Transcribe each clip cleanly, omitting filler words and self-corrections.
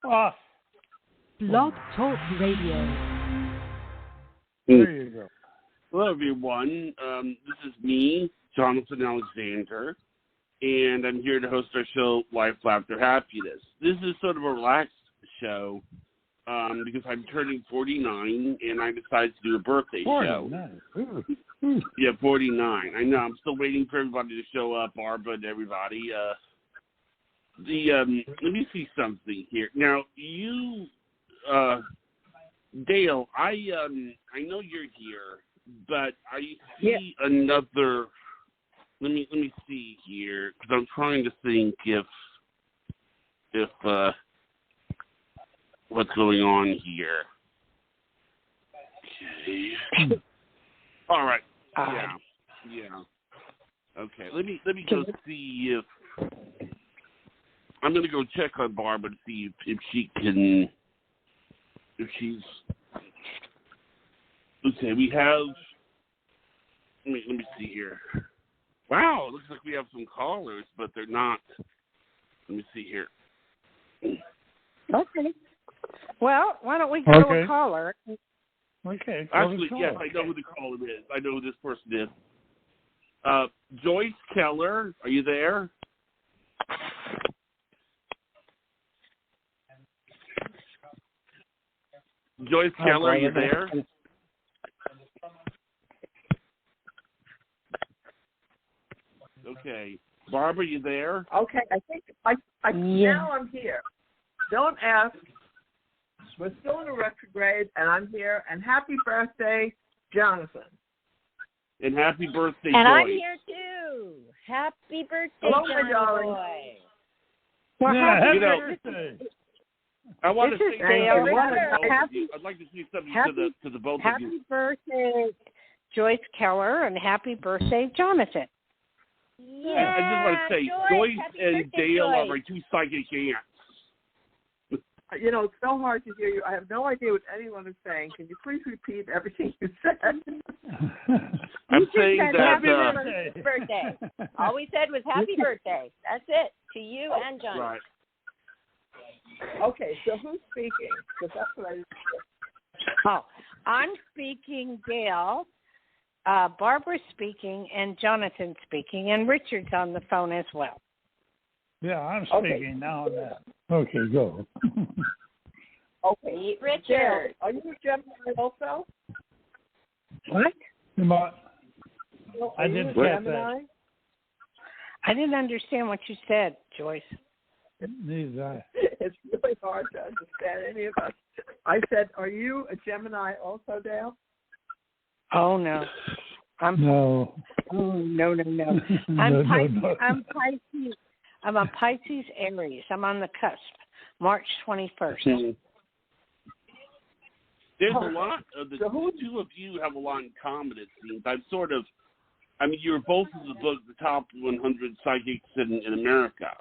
Off. Blog Talk Radio. There you go. Hello, everyone. This is me, Jonathan Alexander, and I'm here to host our show, Life, Laughter, Happiness. This is sort of a relaxed show because I'm turning 49, and I decided to do a birthday 49. show. Yeah, 49. I know. I'm still waiting for everybody to show up, Barbara and everybody. Let me see something here. Now, you, Dayle, I know you're here, but I see another. Let me see here, because I'm trying to think if what's going on here. Okay. All right. Yeah. Okay. Let me go see if I'm going to go check on Barbara to see if she's. Okay. We have. Let me see here. Wow, it looks like we have some callers, but they're not. Let me see here. Okay. Well, why don't we go to a caller? Okay. Actually, yes, I know who the caller is. I know who this person is. Joyce Keller, are you there? Joyce Keller, are you there? Okay. Barbara, you there? Okay, I think now I'm here. Don't ask. We're still in a retrograde, and I'm here. And happy birthday, Jonathan. And happy birthday, and Joyce. I'm here too. Happy birthday, hello, my darling. Boy. Well, happy birthday. I want to say Dayle. I'd like to say something to the both of you. Happy birthday, Joyce Keller, and happy birthday, Jonathan. Yeah, I just want to say, Joyce and Dayle are my two psychic aunts. You know, it's so hard to hear you. I have no idea what anyone is saying. Can you please repeat everything you said? I'm saying that happy birthday. All we said was happy birthday. That's it, to you and Jonathan. Right. Okay, so who's speaking? Because that's what I didn't hear. Oh, I'm speaking, Dayle. Barbara's speaking, and Jonathan's speaking, and Richard's on the phone as well. Yeah, I'm speaking now and then. Okay, go. Okay, Richard. Are you a Gemini also? What? I didn't get that. I didn't understand what you said, Joyce. Neither. It's really hard to understand any of us. I said, are you a Gemini also, Dayle? Oh, no. No. Oh, no. I'm Pisces. I'm a Pisces Aries. I'm on the cusp, March 21st. There's a lot of the two of you have a lot in common, it seems. You're both of the top 100 psychics in America.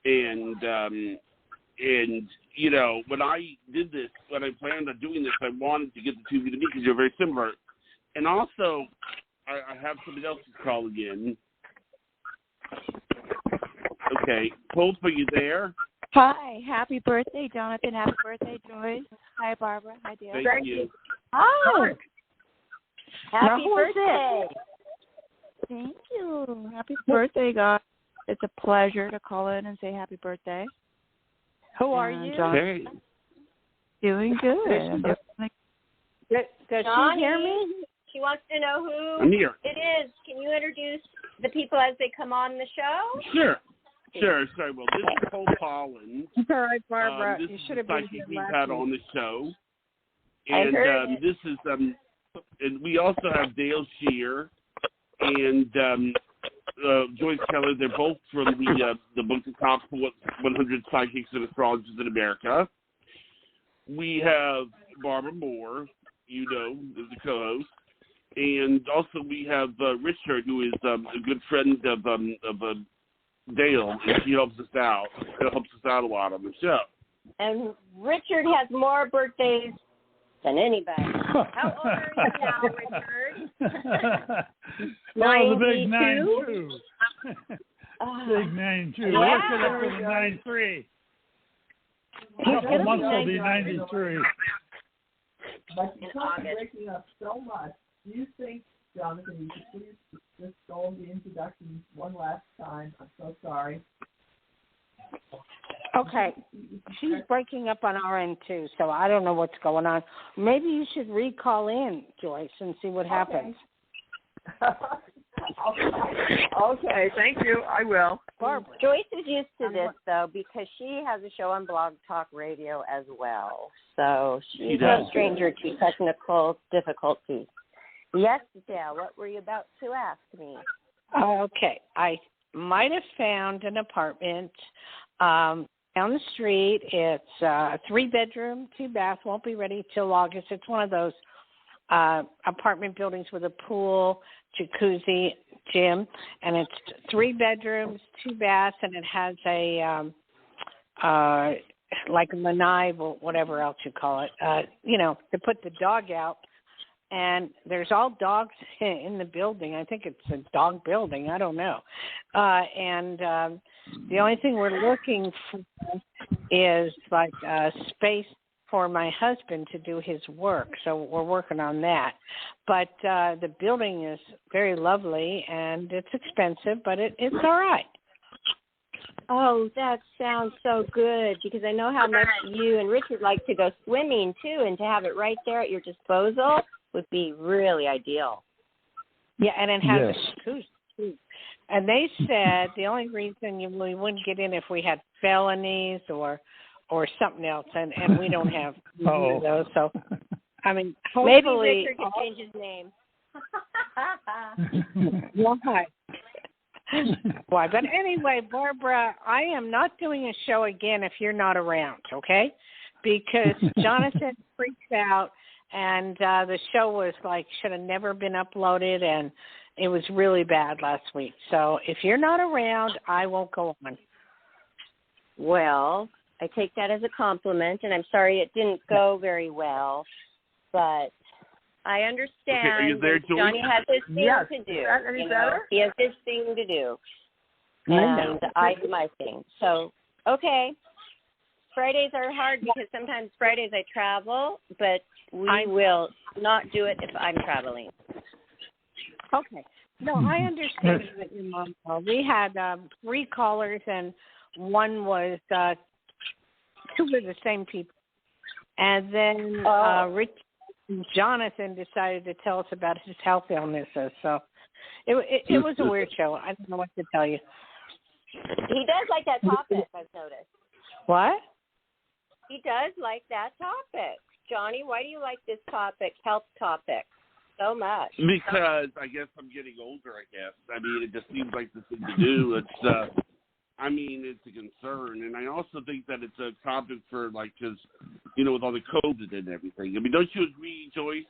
And you know, when I did this, when I planned on doing this, I wanted to get the two of you to meet because you're very similar. And also, I have somebody else who's calling in. Okay, Hope, are you there? Hi, happy birthday, Jonathan. Happy birthday, Joyce. Hi, Barbara. Hi, Dayle. Thank you. Hi. Happy birthday. Thank you. Happy birthday, guys. It's a pleasure to call in and say happy birthday. Who are you? Hey. Doing good. Does she hear me? She wants to know who I'm here. it is. Can you introduce the people as they come on the show? Sure. Sorry, well, this is Hope Collins. It's all right, Barbara. This you is should the have been psychic here we've last had week. on the show. I heard And this is, and we also have Dayle Schear and Joyce Keller. They're both from the book The Top 100 Psychics and Astrologers in America. We have Barbara Moore, you know, as the co-host. And also we have Richard, who is a good friend of Dayle, and she helps us out. It helps us out a lot on the show. And Richard has more birthdays than anybody. How old are you now, Richard? 92? The big 92. Big 92. Wow. Richard up to the 93. couple months will be 93. But you're breaking up so much. Do you think, Jonathan, you could please just go over the introductions one last time? I'm so sorry. Okay. She's breaking up on our end, too, so I don't know what's going on. Maybe you should recall in, Joyce, and see what happens. Okay, thank you. I will. Barbara. Joyce is used to this, though, because she has a show on Blog Talk Radio as well. So she's no stranger to technical difficulties. Yes, Dayle, what were you about to ask me? Okay. I might have found an apartment down the street. It's 3-bedroom, 2-bath, won't be ready till August. It's one of those apartment buildings with a pool, jacuzzi, gym, and it's 3 bedrooms, 2 baths, and it has a like a lanai, or whatever else you call it, to put the dog out. And there's all dogs in the building. I think it's a dog building. I don't know. And the only thing we're looking for is like a space for my husband to do his work. So we're working on that. But the building is very lovely, and it's expensive, but it's all right. Oh, that sounds so good, because I know how much you and Richard like to go swimming, too, and to have it right there at your disposal would be really ideal. Yeah, and it has a jacuzzi. And they said the only reason we wouldn't get in if we had felonies or something else, and we don't have those. So, I mean, maybe hopefully, Richard could change his name. Why? Why? But anyway, Barbara, I am not doing a show again if you're not around, okay? Because Jonathan freaked out, and the show was like should have never been uploaded, and it was really bad last week. So if you're not around, I won't go on. Well, I take that as a compliment, and I'm sorry it didn't go very well, but I understand. Okay, are you there, Joyce? Johnny has his thing to do. Is that any better? He has his thing to do, and I do my thing. So, okay. Fridays are hard because sometimes Fridays I travel, but I will not do it if I'm traveling. Okay. No, I understand that your mom called. We had 3 callers, and one was 2 were the same people. And then Rich and Jonathan decided to tell us about his health illnesses. So it was a weird show. I don't know what to tell you. He does like that topic, I've noticed. What? He does like that topic. Johnny, why do you like this topic, health topic, so much? Because I guess I'm getting older, I guess. I mean, it just seems like the thing to do. It's, it's a concern. And I also think that it's a topic for, like, because, with all the COVID and everything. I mean, don't you agree, Joyce?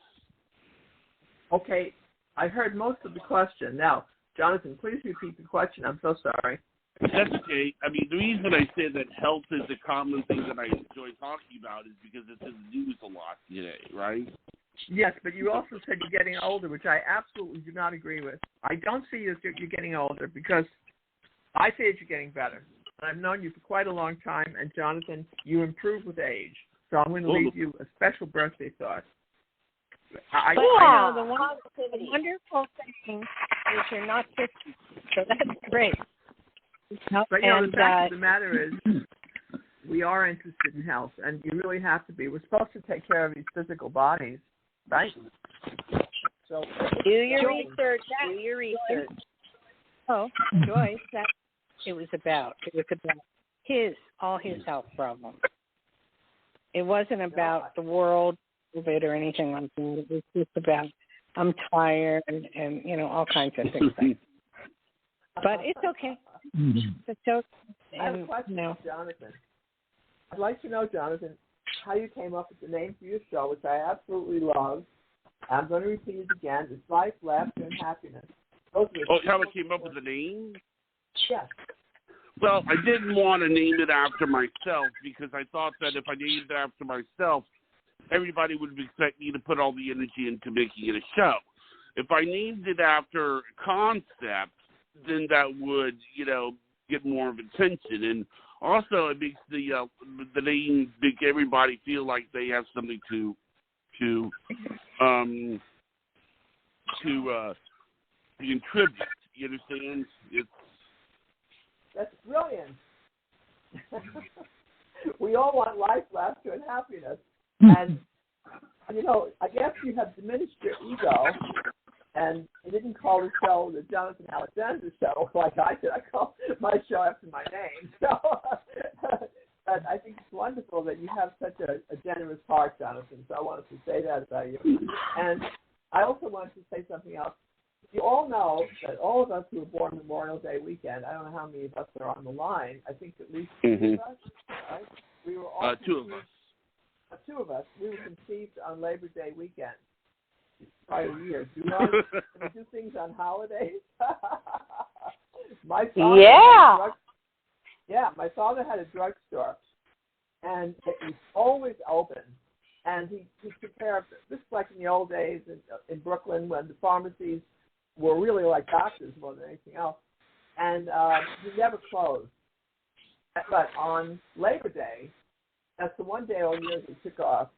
Okay, I heard most of the question. Now, Jonathan, please repeat the question. I'm so sorry. That's okay. I mean, the reason I say that health is a common thing that I enjoy talking about is because it's in the news a lot today, right? Yes, but you also said you're getting older, which I absolutely do not agree with. I don't see you as you're getting older because I say that you're getting better. I've known you for quite a long time, and Jonathan, you improve with age. So I'm going to leave you a special birthday thought. The wonderful thing is you're not 50, so that's great. But, the fact of the matter is we are interested in health, and you really have to be. We're supposed to take care of these physical bodies, right? So do your research. Do your research. Oh, Joyce, it was about all his health problems. It wasn't about the world, COVID, or anything like that. It was just about I'm tired and all kinds of things. But it's okay. It's okay. I have a question for Jonathan. I'd like to know, Jonathan, how you came up with the name for your show, which I absolutely love. I'm going to repeat it again. It's Life, Laughter, and Happiness. How I came up with the name? Yes. Well, I didn't want to name it after myself because I thought that if I named it after myself, everybody would expect me to put all the energy into making it a show. If I named it after a concept, then that would, get more of attention. And Also, it makes the name make everybody feel like they have something to contribute. You understand? That's brilliant. We all want life, laughter, and happiness. And, I guess you have diminished your ego, and you didn't call the show the Jonathan Alexander Show like I did. I call my show after my name. So, but I think it's wonderful that you have such a generous heart, Jonathan. So I wanted to say that about you. And I also wanted to say something else. You all know that all of us who were born Memorial Day weekend, I don't know how many of us are on the line. I think at least two of us, right? We were all two of us. Two of us. We were conceived on Labor Day weekend. Prior years. Do we do things on holidays? My father my father had a drugstore, and it was always open. And he took care of it. This is like in the old days in Brooklyn when the pharmacies were really like doctors more than anything else. And he never closed. But on Labor Day, that's the one day all year he took off.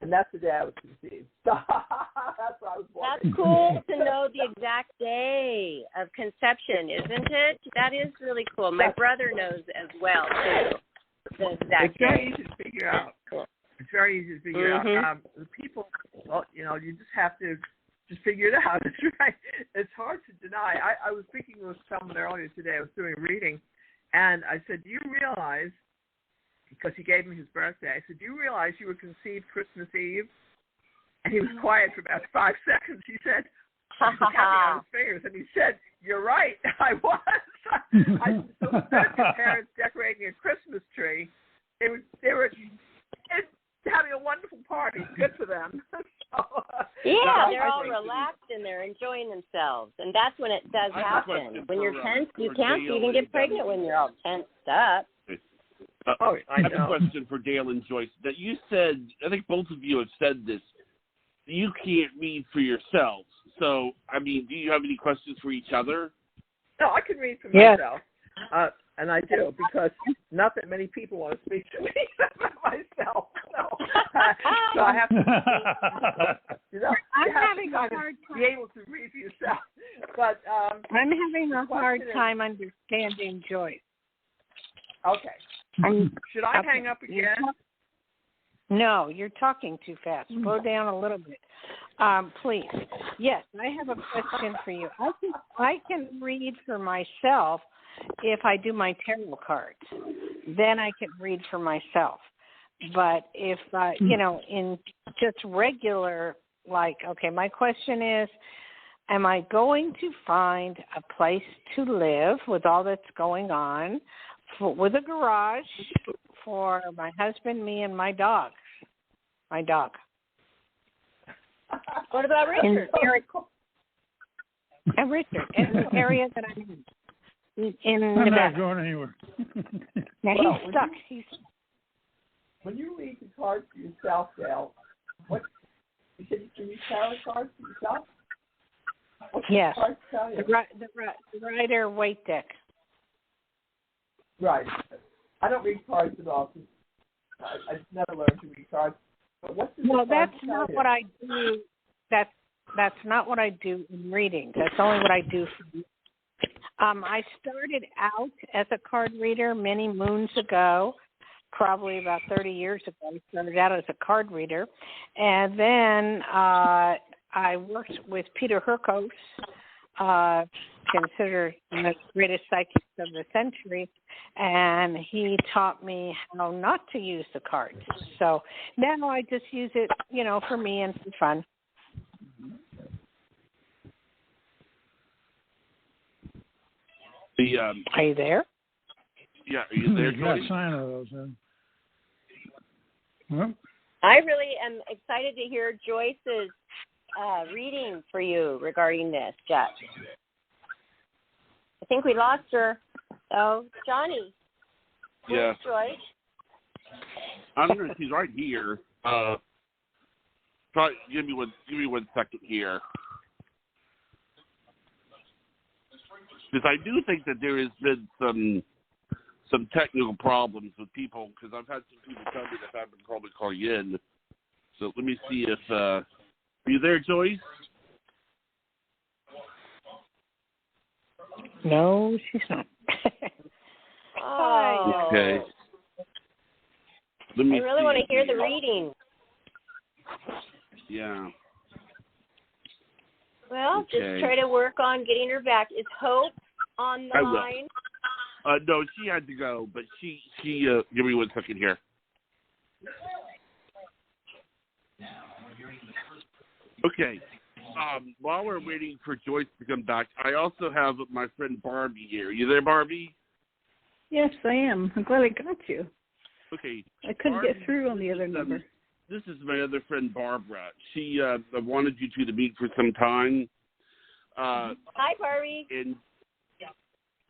And that's the day I was conceived. That's why I was born. That's cool to know the exact day of conception, isn't it? That is really cool. My brother knows as well, too. The exact It's very day. easy to figure out. Cool. It's very easy to figure out. The people, you just have to just figure it out. It's right. It's hard to deny. I was speaking with someone earlier today. I was doing a reading, and I said, do you realize, because he gave me his birthday, I said, do you realize you were conceived Christmas Eve? And he was quiet for about 5 seconds. He said, he was counting on his fingers, and he said, you're right, I was. So instead of your parents decorating a Christmas tree, they were having a wonderful party. Good for them. They're all relaxed and they're enjoying themselves, and that's when it does happen. When you're tense, you can't even get pregnant when you're all tensed up. I have a question for Dayle and Joyce. That you said, I think both of you have said this, you can't read for yourselves. So, I mean, do you have any questions for each other? No, I can read for myself. And I do, because not that many people want to speak to me about myself. So I have to, I'm having a hard time. Be able to read for yourself. But I'm having a hard time understanding Joyce. Okay. Should I hang up again? No, you're talking too fast. Slow down a little bit. Please. Yes, I have a question for you. I can read for myself if I do my tarot cards. Then I can read for myself. But if, in just regular, my question is, am I going to find a place to live with all that's going on, with a garage for my husband, me, and my dog? My dog. What about Richard? And Richard, in the area that I'm in I'm Nevada. not going anywhere. Now he's stuck. When you read the cards for yourself, Dayle, you said you can use tarot cards for yourself? What Yes. cards tell you? The Rider Waite deck. Right. I don't read cards at all. I never learned to read cards. But what does That's not what I do. That's not what I do in readings. That's only what I do for you. I started out as a card reader many moons ago, probably about 30 years ago. I started out as a card reader. And then I worked with Peter Hurkos, considered the greatest psychic of the century, and he taught me how not to use the cards. So now I just use it, for me and for fun. Are you there? Yeah, are you there, You got Joyce? a sign of those, then. Well, I really am excited to hear Joyce's reading for you regarding this, Jeff. I think we lost her. Oh, Johnny. Yeah. Joyce. I don't know if she's right here. Probably give me one second here. Because I do think that there has been some technical problems with people because I've had some people tell me that I've been probably calling in. So let me see if are you there, Joyce? No, she's not. Oh. Okay. Let me I really see. want to hear the reading. Yeah. Well, Okay. just try to work on getting her back. Is Hope on the I will. line? No, she had to go, but she give me 1 second here. Okay. While we're waiting for Joyce to come back, I also have my friend Barbie here. You there, Barbie? Yes, I am. I'm glad I got you. Okay. I couldn't Barbie, get through on the other number. This is my other friend Barbara. She wanted you two to meet for some time. Hi, Barbie. And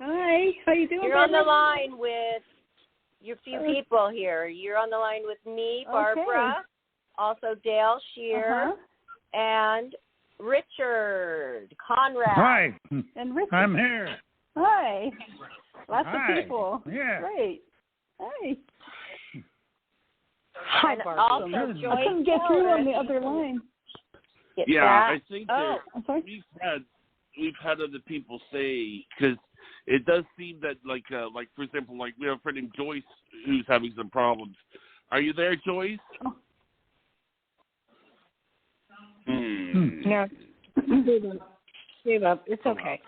Hi, how you doing? You're on the Barbara? line with your few people here. You're on the line with me, Barbara, also Dayle, Schear, and Richard Conrad. Hi, And Richard. I'm here. Hi. Lots Hi. of people. Yeah. Great. Hi. Hi, And Barbie. also Good. Joyce I couldn't get through on the Keller. other line. Get yeah, that? I think Oh, that I'm sorry. we've had other people say because it does seem that like for example, like we have a friend named Joyce who's having some problems. Are you there, Joyce? Oh. No. Give up. It's okay.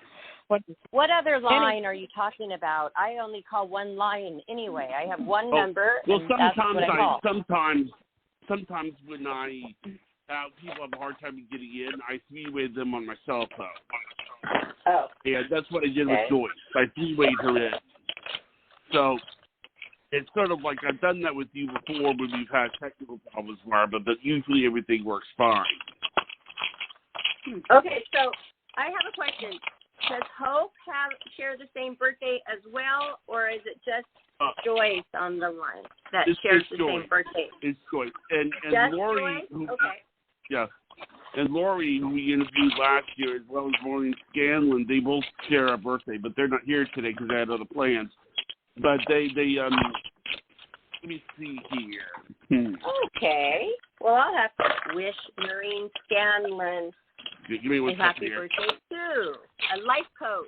what other line are you talking about? I only call one line anyway. I have one number, Well, and that's what I call. sometimes when people have a hard time getting in, I three-way them on my cell phone. Oh. Yeah, that's what I did with Okay. Joyce. I three-wayed her in. So it's sort of like I've done that with you before when we've had technical problems, Barbara, but usually everything works fine. Okay, so I have a question. Does Hope share the same birthday as well, or is it just Joyce on the line that shares the Joyce. same birthday? It's Joyce. And Just Lori, Joyce? Okay. yeah. And Lori, who we interviewed last year, as well as Maureen Scanlon, they both share a birthday, but they're not here today because they had other plans. But they let me see here. Okay. Well, I'll have to wish Maureen Scanlon Give me a 1 happy second here. birthday, too. A life coach.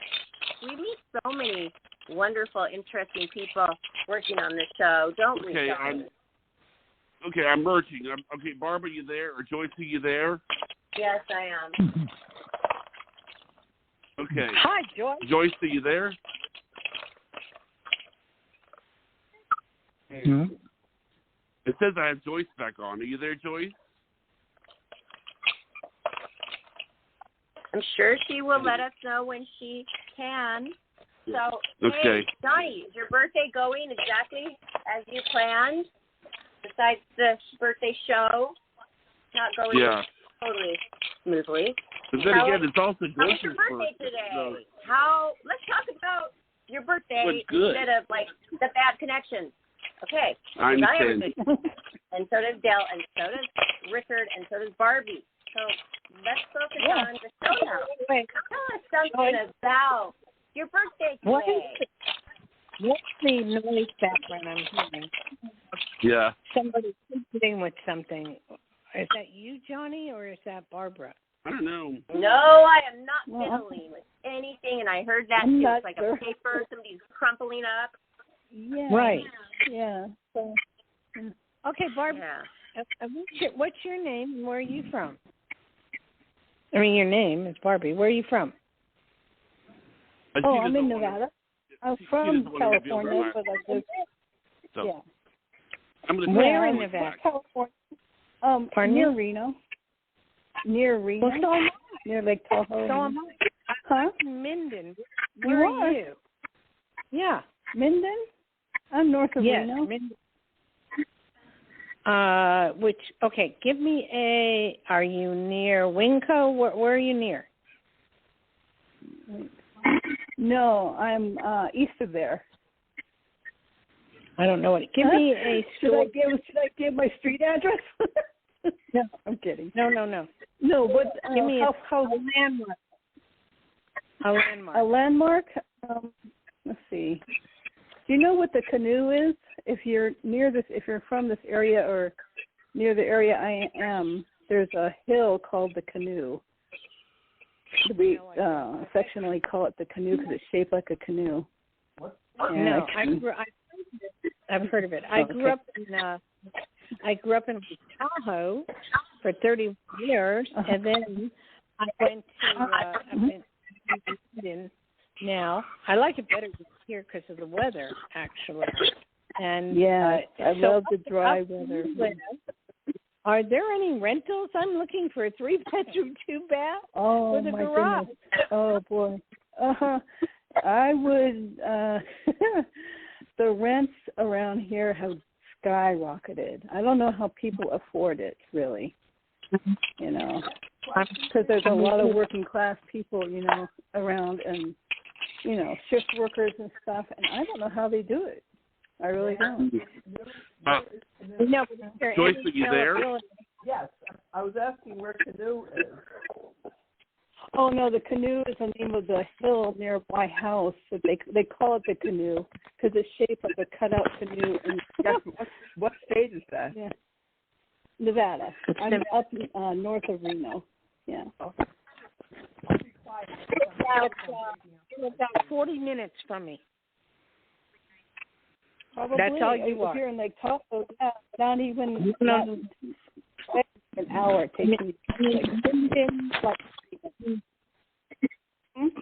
We meet so many wonderful, interesting people working on this show, don't we, Okay, Johnny? I'm merging. Okay, Barbara, you there? Or Joyce, are you there? Yes, I am. Okay. Hi, Joyce. Joyce, are you there? Hmm? It says I have Joyce back on. Are you there, Joyce? I'm sure she will let us know when she can. So, Okay. hey, Johnny, is your birthday going exactly as you planned? Besides the birthday show, not going totally smoothly. But then again, it's also How was Joyce's your birthday today? So, Let's talk about your birthday What's good? instead of like the bad connections. Okay. I because understand. have a good, and so does Dayle, and so does Richard, and so does Barbie. So let's focus on the show now. Tell us something about your birthday today. What's the noise background I'm hearing? Yeah. Somebody sitting with something. Is that you, Johnny, or is that Barbara? I don't know. No, I am not fiddling with anything, and I heard that I'm too. not It's like sure. a paper somebody's crumpling up. Yeah. Right. Yeah. So, Okay, Barbara. Yeah. What's your name and where are you from? I mean, your name is Barbie. Where are you from? I'm in Nevada. I'm from California, but I live. So, Yeah. I'm gonna Where call in Joyce Nevada? back. California. Pardon Near me? Reno. Near Reno. Well, so am I. Near Lake Tahoe. So am I. Huh? I'm Minden. You Where are? are you? Yeah. Minden? I'm north of Yes. Reno. Minden. Give me are you near Winco? Where are you near? No, I'm east of there. I don't know what. Give me a Should store. I give my street address? No. I'm kidding. No. No, but Give me how a landmark. A landmark. a landmark? Let's see. Do you know what the canoe is? If you're near this, if you're from this area or near the area I am, there's a hill called the Canoe. We affectionately call it the Canoe because it's shaped like a canoe. No, I've heard of it. I grew up in Tahoe for 30 years, and then I went to London. Now I like it better here because of the weather, actually. And I love the dry weather. Are there any rentals? I'm looking for a 3-bedroom, 2-bath with a garage. Goodness. Oh boy. I would. The rents around here have skyrocketed. I don't know how people afford it, really. You know, because there's a lot of working class people, you know, around, and you know, shift workers and stuff. And I don't know how they do it. I really don't. No, Joyce, are you there? Yes, I was asking where Canoe is. Oh no, the Canoe is the name of the hill near my house. So they call it the Canoe because it's shaped like a cutout canoe. And what state is that? Yeah, Nevada. I'm up north of Reno. Yeah. About 40 minutes from me. Probably. That's all you are. Here in Lake Tahoe, not even an hour. It takes me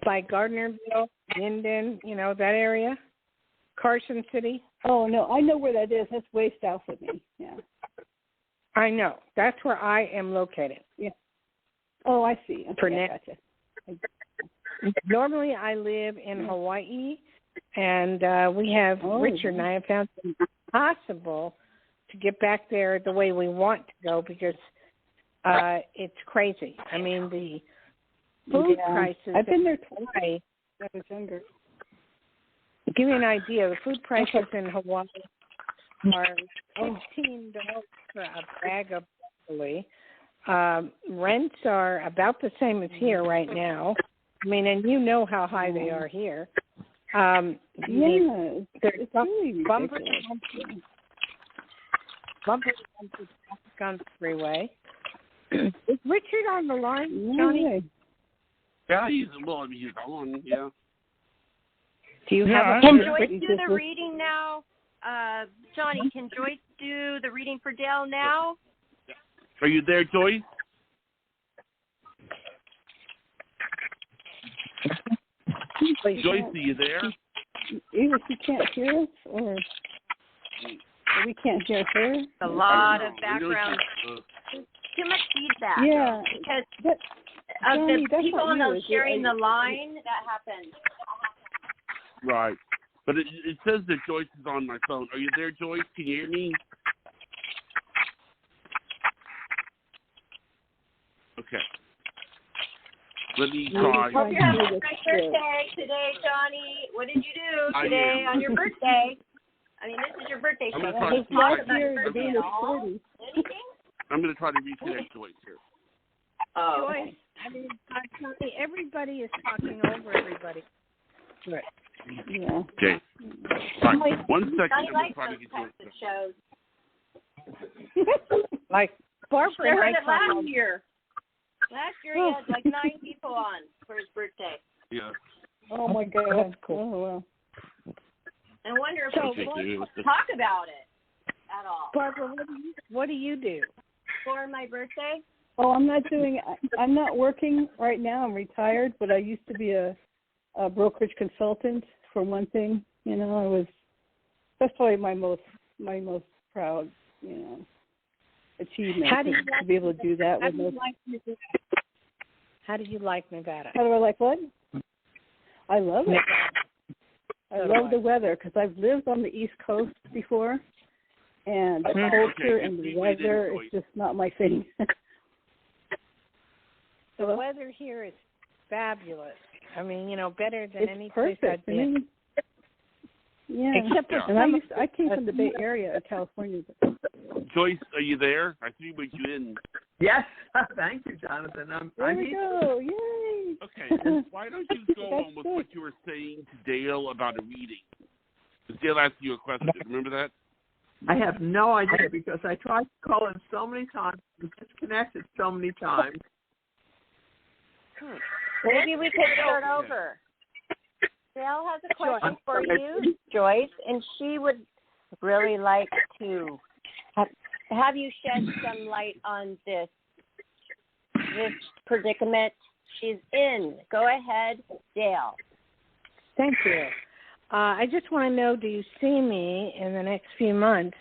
by Gardnerville, Minden, you know, that area? Carson City? Oh, no, I know where that is. That's way south of me, yeah. I know. That's where I am located. Yeah. Oh, I see. Okay, For now. gotcha. Normally, I live in Hawaii, and we have, Richard and I have found it impossible to get back there the way we want to go because it's crazy. I mean, the food prices. I've been there twice when I was younger. To give you an idea, the food prices in Hawaii are $15 for a bag of broccoli. Rents are about the same as here right now. I mean, and you know how high they are here. It's really bumper ridiculous. on the freeway. Is Richard on the line, Johnny? Yeah, he's on, yeah. Do you have Can Joyce do the reading now? Johnny, can Joyce do the reading for Dayle now? Are you there, Joyce? Joyce, are you there? Either she can't hear us or we can't hear her. A lot of background. Too much feedback. Yeah. Because of the people in those sharing the line, that happened. Right. But it says that Joyce is on my phone. Are you there, Joyce? Can you hear me? Okay. Let me try. Hope you're having a great birthday today, Johnny. What did you do today on your birthday? I mean, this is your birthday show. I'm going to try to reconnect Joyce here. Oh. Joyce, I mean, everybody is talking over everybody. Right. Yeah. Okay. All right. 1 second. I like those types of shows. Like Barbara and I last year. Last year he had like 9 people on for his birthday. Yeah. Oh my God. That's cool. Oh wow. I wonder if we can talk about it at all. Barbara, what do you do for my birthday? Oh, I'm not working right now. I'm retired, but I used to be a brokerage consultant for one thing. You know, that's probably my most proud, you know, achievement. To be able to do that with How do you like Nevada? How do I like what? I love it. I love the weather because I've lived on the East Coast before, and the culture and the weather is just not my thing. The weather here is fabulous. I mean, you know, better than any place perfect. I've been. Yeah. Except for and I came from the Bay Area of California. Joyce, are you there? I see you in. Yes. Thank you, Jonathan. There we go. Yay. Okay. Why don't you go on with what you were saying to Dayle about a reading? Dayle asked you a question. Remember that? I have no idea because I tried to call in so many times, and disconnected so many times. Maybe we could start over. Dayle has a question for you, Joyce, and she would really like to have you shed some light on this predicament she's in. Go ahead, Dayle. Thank you. I just want to know, do you see me in the next few months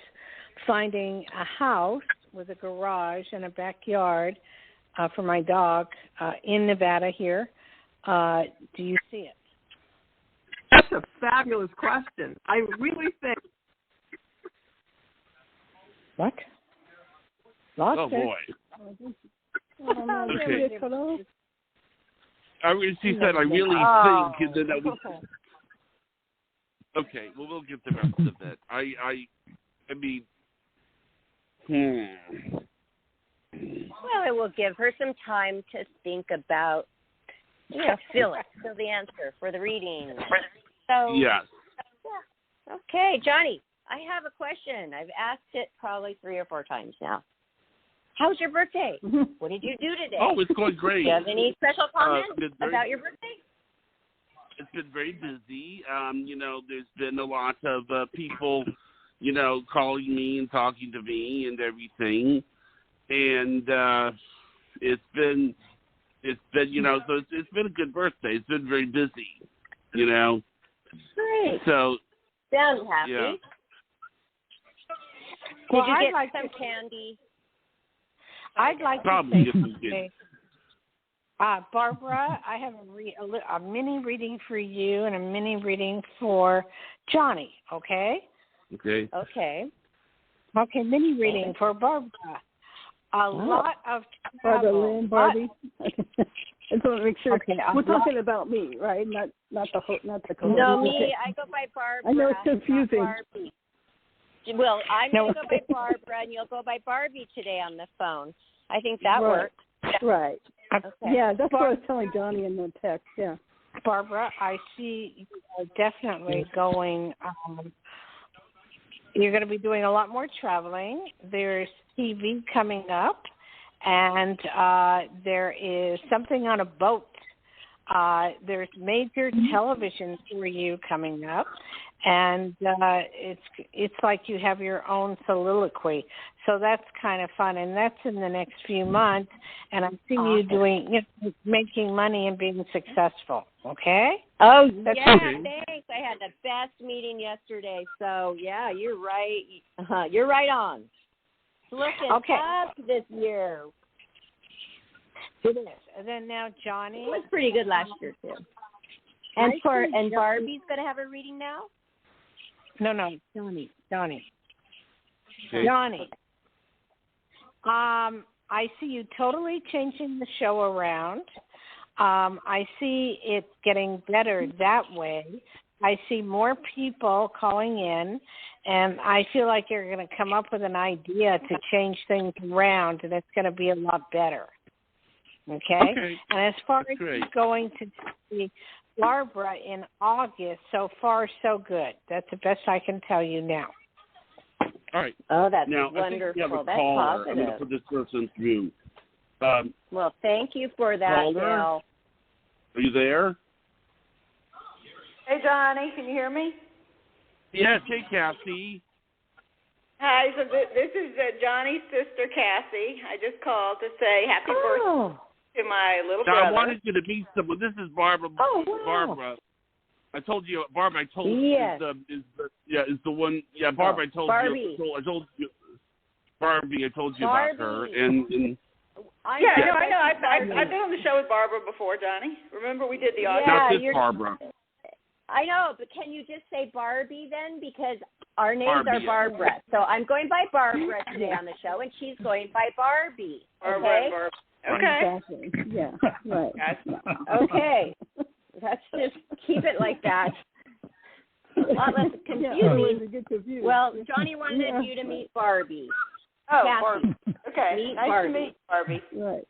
finding a house with a garage and a backyard for my dog in Nevada here? Do you see it? That's a fabulous question. I really think. What? Lost Oh, it. boy. Okay. She said, I really think that was... Okay, well, we'll get the rest of it. I mean, Well, it will give her some time to think about, fill the answer for the reading. So, yes. Yeah. Okay, Johnny, I have a question. I've asked it probably 3 or 4 times now. How's your birthday? What did you do today? Oh, it's going great. Do you have any special comments about your birthday? It's been very busy. There's been a lot of people, calling me and talking to me and everything. And it's been, so it's been a good birthday. It's been very busy, Great. So. Sounds happy. Yeah. Did you get some candy? I'd like Probably to say something. Barbara, I have a mini reading for you and a mini reading for Johnny, okay? Okay. Okay. Okay, mini reading for Barbara. A lot of Barbara travel. Lynn, Barbie. I just want to make sure. Okay, we're talking about me, right? Not the co-host. No, me. I go by Barbara. I know it's confusing. Well, I'm going to go by Barbara, and you'll go by Barbie today on the phone. I think that works. Right. Okay. Yeah, that's what I was telling Johnny in the text, yeah. Barbara, I see you are definitely going, you're going to be doing a lot more traveling. There's TV coming up, and there is something on a boat. There's major television for you coming up, and it's like you have your own soliloquy. So that's kind of fun, and that's in the next few months. And I'm seeing you doing, making money and being successful. Okay? Oh, that's thanks. I had the best meeting yesterday. So yeah, you're right. You're right on. It's looking up this year. It is. And then now Johnny. It was pretty good last year too. And Barbie's going to have a reading now? No, Johnny. Okay. Johnny. I see you totally changing the show around. I see it getting better that way. I see more people calling in, and I feel like you're going to come up with an idea to change things around, and it's going to be a lot better. Okay? And as far as going to see Barbara in August, so far so good. That's the best I can tell you now. All right. Oh, that's now, wonderful. I think we have a That's caller. positive. I'm going to put this person through. Well, thank you for that, Dayle. Are you there? Hey, Johnny, can you hear me? Yes. Hey, Cassie. Hi, so this is Johnny's sister, Cassie. I just called to say happy birthday to my little brother. I wanted you to meet someone. This is Barbara. Oh, wow. Barbara. I told you, Barbara. I told yes. is the one. Yeah, Barbara. I told Barbie. you. I told you, Barbie. I told you Barbie. about her. And I know. I've been on the show with Barbara before, Johnny. Remember we did the audio? not this Barbara. I know, but can you just say Barbie then? Because our names Barbie. are Barbara. So I'm going by Barbara today on the show, and she's going by Barbie. Okay? Okay. Exactly. Yeah, right. Okay. Let's just keep it like that. A lot less confusing. Well, Johnny wanted you to meet Barbie. Oh, Cassie. Barbie. Okay. Meet nice Barbie. to meet Barbie. Right.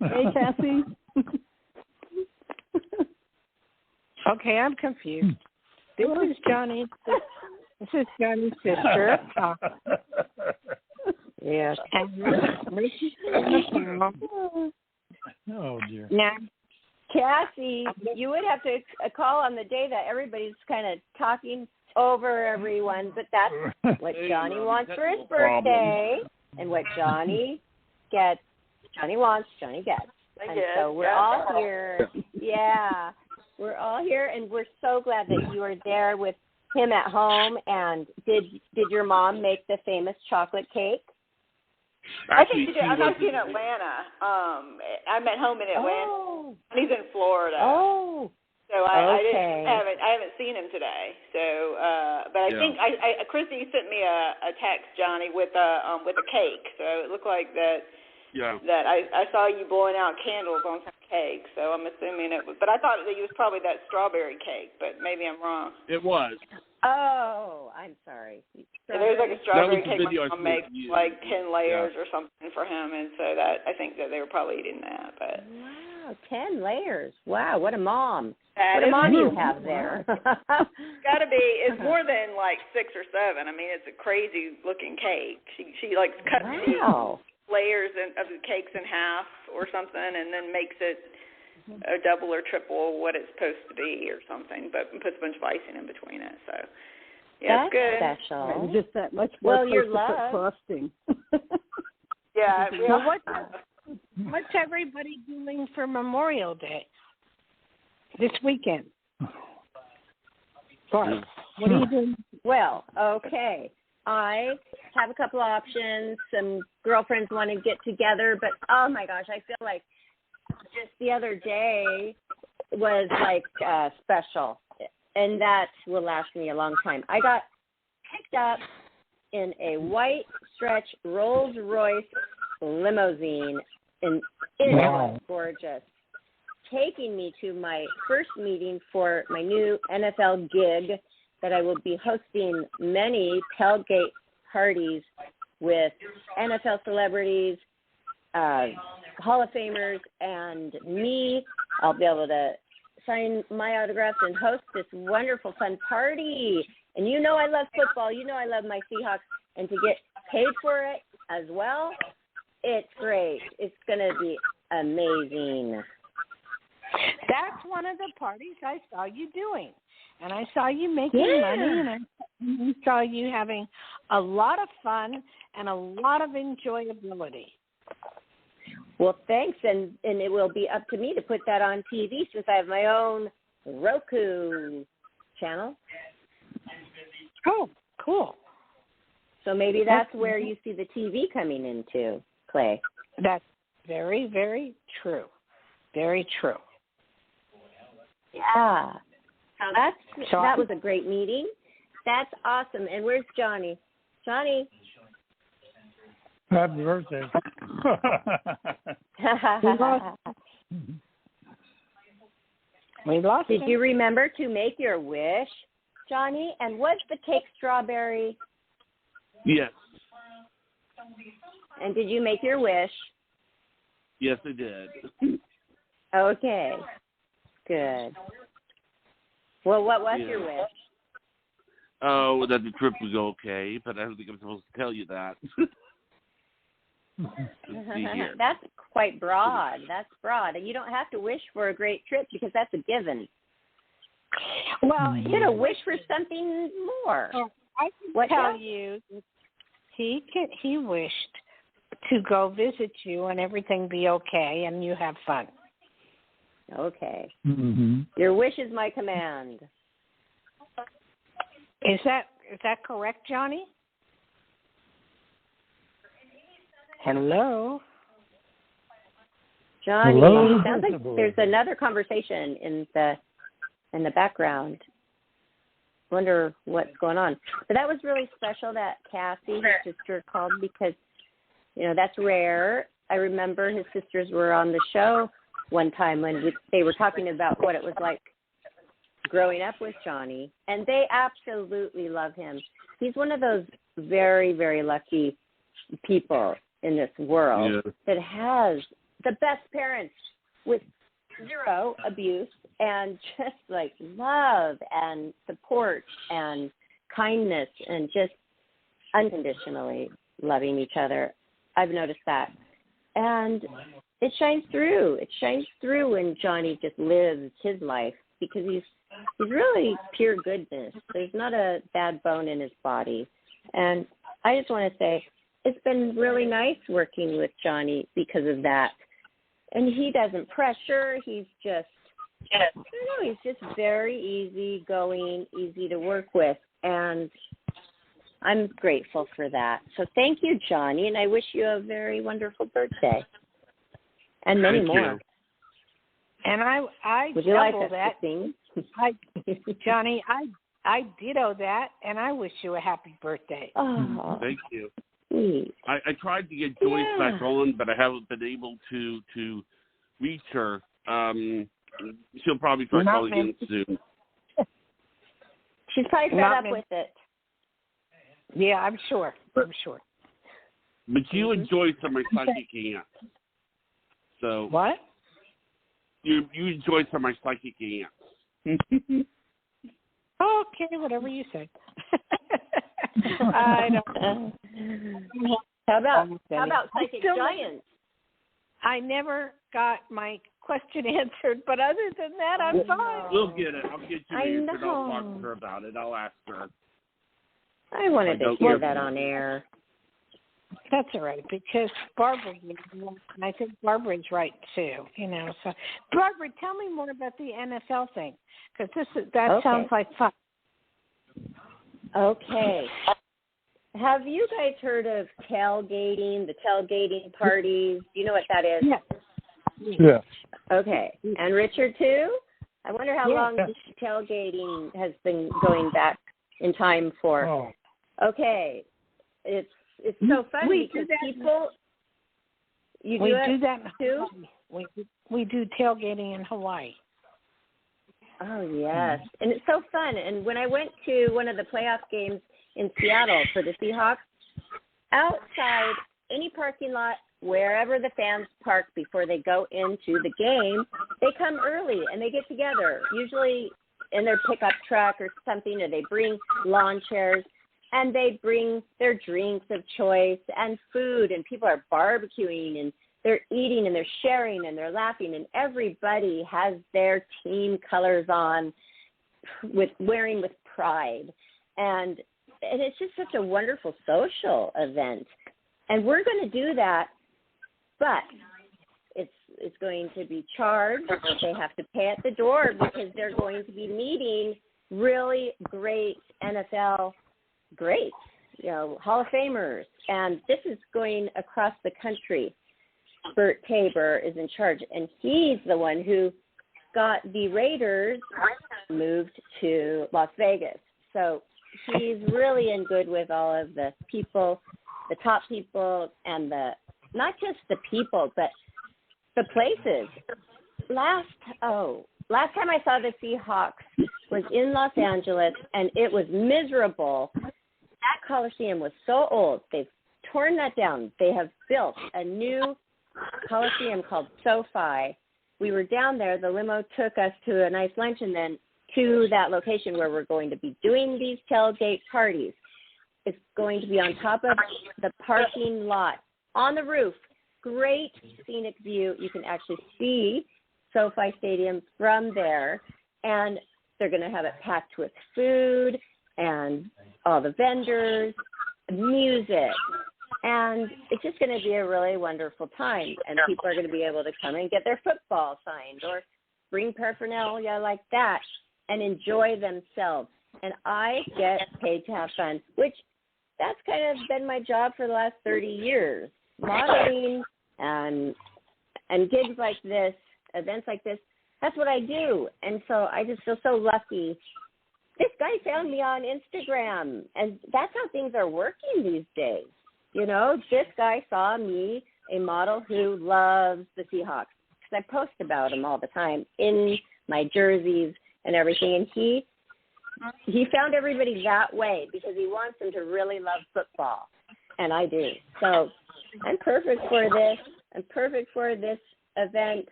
Hey, Cassie. Okay, I'm confused. This is Johnny's sister. Yes. Oh dear. Now, Cassie, you would have to call on the day that everybody's kind of talking over everyone, but that's what Johnny wants for his birthday, and what Johnny gets, Johnny wants, Johnny gets. And so we're all here. Yeah, we're all here, and we're so glad that you are there with him at home. And did your mom make the famous chocolate cake? I think she did. I thought she in Atlanta. I'm at home in Atlanta. Oh. He's in Florida. Oh. So I haven't seen him today. So, but I think Christy sent me a text, Johnny, with a cake. So it looked like that. Yeah. That I saw you blowing out candles on some cake. So I'm assuming it was. But I thought that it was probably that strawberry cake. But maybe I'm wrong. It was. Oh, I'm sorry. There's like a strawberry cake my mom makes, you. like 10 layers or something for him, and so that I think that they were probably eating that. But wow, 10 layers! Wow, what a mom! That what a mom you have there. Got to be. It's more than like 6 or 7. I mean, it's a crazy looking cake. She like cuts these layers of the cakes in half or something, and then makes it a double or triple what it's supposed to be or something, but puts a bunch of icing in between it. So yeah, that's it's good. Special. Right, just that much more well, your to love. put frosting. Yeah. Well, what's everybody doing for Memorial Day this weekend? Barb, what are you doing? Well, okay. I have a couple of options. Some girlfriends want to get together, but oh my gosh, I feel like just the other day was like special, and that will last me a long time. I got picked up in a white stretch Rolls-Royce limousine, and it was gorgeous, taking me to my first meeting for my new NFL gig that I will be hosting many tailgate parties with NFL celebrities, Hall of Famers, and me. I'll be able to sign my autographs and host this wonderful, fun party. And you know I love football. You know I love my Seahawks. And to get paid for it as well, it's great. It's going to be amazing. That's one of the parties I saw you doing. And I saw you making money, and I saw you having a lot of fun and a lot of enjoyability. Well, thanks, and it will be up to me to put that on TV since I have my own Roku channel. Oh, cool. So maybe that's where you see the TV coming into play. That's very, very true. Very true. Yeah. So that was a great meeting. That's awesome. And where's Johnny? Johnny. Happy birthday. We lost Did him. you remember to make your wish, Johnny? And was the cake strawberry? Yes. And did you make your wish? Yes, I did. Okay. Good. Well, what was your wish? Oh, that the trip was okay, but I don't think I'm supposed to tell you that. That's quite broad. That's broad. And you don't have to wish for a great trip because that's a given. Well, you gotta wish for something more. I can tell you, he wished to go visit you and everything be okay and you have fun. Okay. Mm-hmm. Your wish is my command. Is that correct, Johnny? Hello? Johnny, Hello? sounds like there's another conversation in the background. Wonder what's going on. But that was really special that Cassie, his sister, called because, that's rare. I remember his sisters were on the show one time when they were talking about what it was like growing up with Johnny, and they absolutely love him. He's one of those very, very lucky people in this world that has the best parents with zero abuse and just like love and support and kindness and just unconditionally loving each other. I've noticed that. And it shines through. It shines through when Johnny just lives his life because he's really pure goodness. There's not a bad bone in his body. And I just want to say it's been really nice working with Johnny because of that. And he doesn't pressure. He's just, he's just very easygoing, easy to work with. And I'm grateful for that. So thank you, Johnny, and I wish you a very wonderful birthday. And many Thank more. you. And I Would you like double us that. to sing? Johnny, I ditto that, and I wish you a happy birthday. Oh, Thank you. sweet. I tried to get Joyce back on, but I haven't been able to reach her. She'll probably start calling in soon. She's probably fed up with it. Yeah, I'm sure. But you and Joyce are my psychic aunts. So what? You and Joyce are my psychic aunts. Okay, whatever you say. I don't. How about psychic giants? I never got my question answered, but other than that, I'm fine. We'll get it. I'll get you answered. I'll know. talk to her about it. I'll ask her. I wanted to hear that on air. That's all right, because Barbara, and I think Barbara's right too. So Barbara, tell me more about the NFL thing, because that sounds like fun. Okay. Have you guys heard of tailgating? The tailgating parties? Do you know what that is? Yeah. Okay. And Richard too? I wonder how long this tailgating has been going back in time for. Oh. Okay. It's so funny because people. You we do that too? We do tailgating in Hawaii. Oh yes, and it's so fun. And when I went to one of the playoff games in Seattle for the Seahawks, outside any parking lot, wherever the fans park before they go into the game, they come early and they get together, usually in their pickup truck or something, or they bring lawn chairs. And they bring their drinks of choice and food, and people are barbecuing, and they're eating, and they're sharing, and they're laughing, and everybody has their team colors on, wearing with pride. And it's just such a wonderful social event. And we're going to do that, but it's going to be charged. They have to pay at the door because they're going to be meeting really great NFL greats, Hall of Famers. And this is going across the country. Bert Tabor is in charge, and he's the one who got the Raiders moved to Las Vegas. So he's really in good with all of the people, the top people, and not just the people, but the places. Last time I saw the Seahawks was in Los Angeles, and it was miserable. That Coliseum was so old. They've torn that down. They have built a new Coliseum called SoFi. We were down there. The limo took us to a nice lunch and then to that location where we're going to be doing these tailgate parties. It's going to be on top of the parking lot, on the roof. Great scenic view. You can actually see SoFi Stadium from there, and they're going to have it packed with food and all the vendors, music, and it's just going to be a really wonderful time, and people are going to be able to come and get their football signed or bring paraphernalia like that and enjoy themselves. And I get paid to have fun, which that's kind of been my job for the last 30 years, modeling and gigs like this, events like this. That's what I do. And so I just feel so lucky. This guy found me on Instagram, and that's how things are working these days. This guy saw me, a model who loves the Seahawks, because I post about them all the time in my jerseys and everything. And he found everybody that way because he wants them to really love football, and I do. So I'm perfect for this. I'm perfect for this event.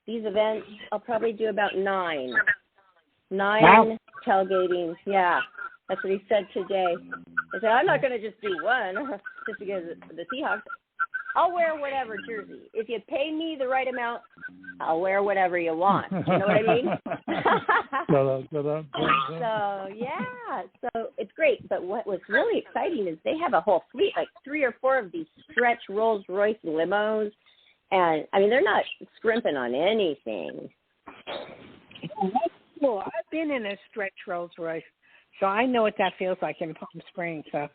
these events, I'll probably do about 9. 9 Wow. tailgating. Yeah, that's what he said today. He said, I'm not going to just do one just because of the Seahawks. I'll wear whatever jersey. If you pay me the right amount, I'll wear whatever you want. You know what I mean? So, yeah. So it's great. But what was really exciting is they have a whole fleet, like 3 or 4 of these stretch Rolls-Royce limos. And, I mean, they're not scrimping on anything. Well, I've been in a stretch Rolls-Royce, so I know what that feels like in Palm Springs. So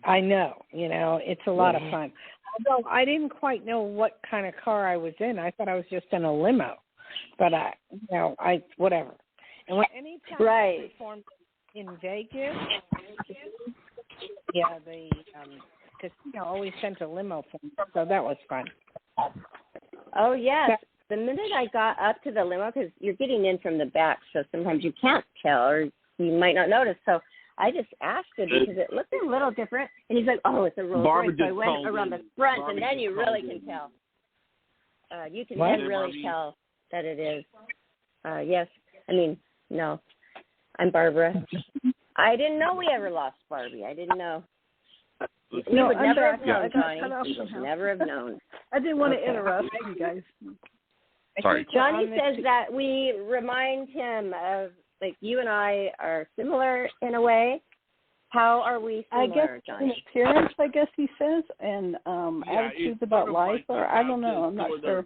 I know, it's a lot of fun. Although I didn't quite know what kind of car I was in. I thought I was just in a limo. But, whatever. And anytime I performed in Vegas, the casino always sent a limo for me, so that was fun. Oh, yes. The minute I got up to the limo, because you're getting in from the back, so sometimes you can't tell or you might not notice. So I just asked him because it looked a little different. And he's like, oh, it's a Rolls Royce. So I went around the front, and then you really can tell. You can then really tell that it is. Yes. I mean, no. I'm Barbara. I didn't know we ever lost Barbie. I didn't know. We would never have known, Johnny. We would never have known. I didn't want to interrupt you guys. Sorry. Johnny says that we remind him of, like, you and I are similar in a way. How are we similar, I guess Johnny? in appearance, I guess he says, and attitudes about life, or I don't know. I'm not sure.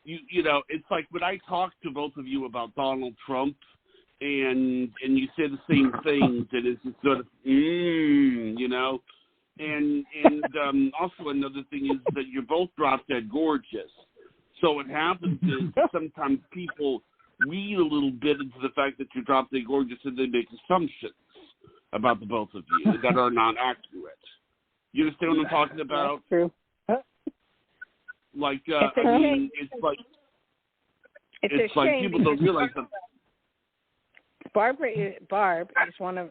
It's like when I talk to both of you about Donald Trump, and you say the same things, and it's just sort of, And also another thing is that you're both drop dead gorgeous. So what happens is sometimes people read a little bit into the fact that you're drop dead gorgeous, and they make assumptions about the both of you that are not accurate. You understand what I'm talking about? That's true. Like, it's like people don't realize that. Barb is one of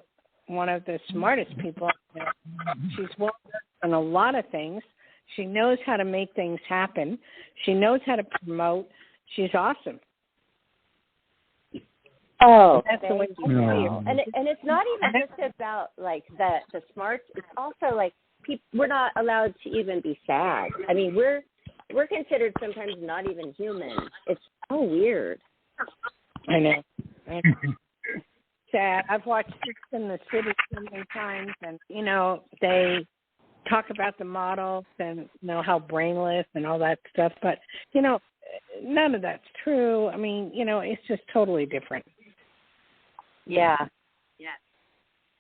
the smartest people. She's well versed in a lot of things. She knows how to make things happen. She knows how to promote. She's awesome. Oh, that's the way you. And it's not even just about like the smarts. It's also like we're not allowed to even be sad. I mean, we're considered sometimes not even human. It's so weird. I know. Sad. I've watched Six in the City so many times, and they talk about the models and how brainless and all that stuff, but none of that's true. I mean, it's just totally different. Yeah. Yeah.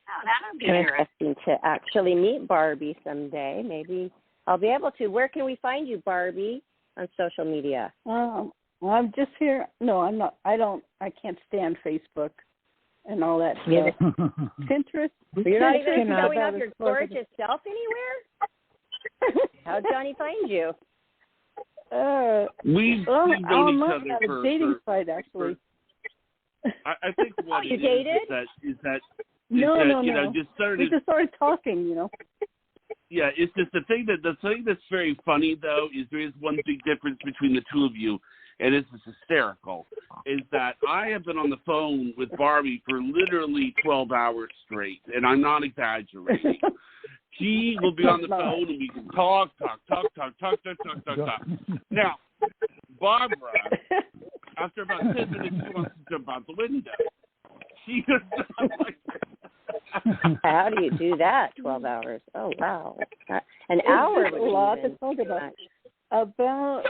Oh, that'll be interesting to actually meet Barbie someday. Maybe I'll be able to. Where can we find you, Barbie, on social media? I'm just here. No, I'm not. I can't stand Facebook and all that stuff. Pinterest. You're not even showing off your gorgeous self anywhere? How'd Johnny find you? We've known each other for a dating site, actually. I think what you dated? Is that no. we just started talking, Yeah, it's just the thing that's very funny though is there is one big difference between the two of you, and this is hysterical, is that I have been on the phone with Barbie for literally 12 hours straight, and I'm not exaggerating. She will be on the phone and we can talk. Now, Barbara, after about 10 minutes, she wants to jump out the window. She is not like How do you do that? 12 hours. Oh, wow. An hour would be a lot to talk about. About